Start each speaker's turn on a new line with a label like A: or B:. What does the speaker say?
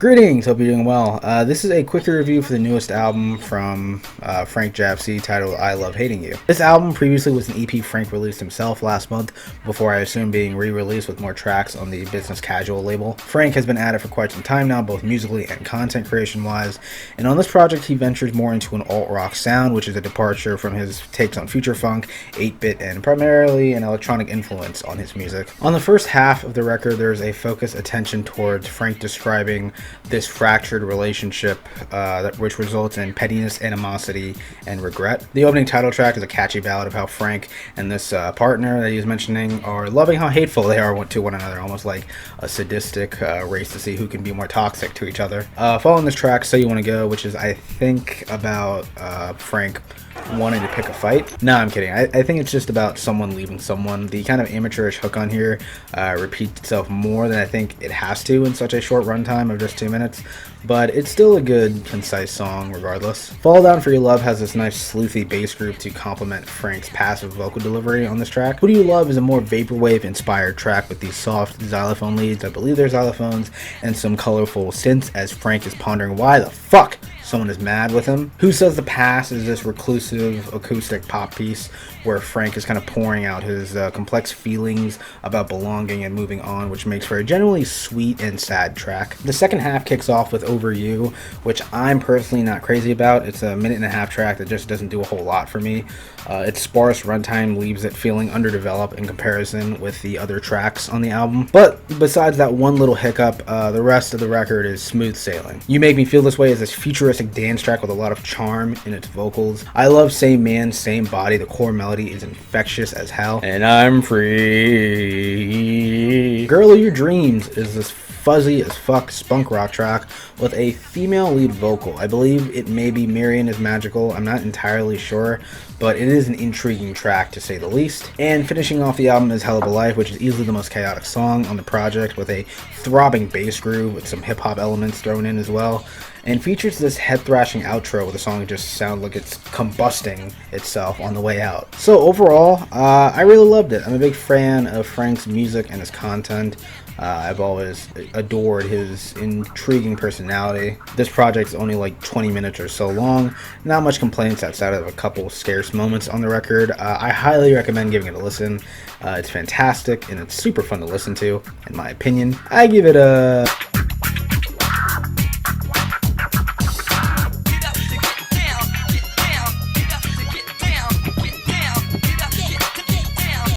A: Greetings, hope you're doing well. This is a quick review for the newest album from FrankJavCee titled I Love Hating You. This album previously was an EP Frank released himself last month, before I assume being re-released with more tracks on the Business Casual label. Frank has been at it for quite some time now, both musically and content creation wise, and on this project he ventures more into an alt-rock sound, which is a departure from his takes on future funk, 8-bit, and primarily an electronic influence on his music. On the first half of the record, there's a focused attention towards Frank describing this fractured relationship which results in pettiness, animosity, and regret. The opening title track is a catchy ballad of how Frank and this partner that he's mentioning are loving how hateful they are to one another, almost like a sadistic race to see who can be more toxic to each other. Following this track, So You Wanna Go, which is I think about Frank wanting to pick a fight. No, I'm kidding. I think it's just about someone leaving someone. The kind of amateurish hook on here repeats itself more than I think it has to in such a short runtime of just 2 minutes, but it's still a good, concise song regardless. Fall Down For Your Love has this nice sleuthy bass group to complement Frank's passive vocal delivery on this track. Who Do You Love is a more vaporwave inspired track with these soft xylophone leads, I believe they're xylophones, and some colorful synths as Frank is pondering why the fuck someone is mad with him. Who Says the Past is this reclusive acoustic pop piece where Frank is kind of pouring out his complex feelings about belonging and moving on, which makes for a generally sweet and sad track. The second half kicks off with Over You, which I'm personally not crazy about. It's a 1.5-minute track that just doesn't do a whole lot for me. Its sparse runtime leaves it feeling underdeveloped in comparison with the other tracks on the album. But besides that one little hiccup, the rest of the record is smooth sailing. You Make Me Feel This Way is this futuristic dance track with a lot of charm in its vocals. I love Same Man, Same Body. The core melody is infectious as hell. And I'm free. Girl of Your Dreams is this fuzzy as fuck spunk rock track with a female lead vocal. I believe it may be Marion is Magical, I'm not entirely sure, but it is an intriguing track to say the least. And finishing off the album is Hell of a Life, which is easily the most chaotic song on the project, with a throbbing bass groove with some hip-hop elements thrown in as well, and features this head-thrashing outro where the song just sounds like it's combusting itself on the way out. So overall, I really loved it. I'm a big fan of Frank's music and his content. I've always adored his intriguing personality. This project's only like 20 minutes or so long. Not much complaints outside of a couple scarce moments on the record. I highly recommend giving it a listen. It's fantastic and it's super fun to listen to, in my opinion. I give it a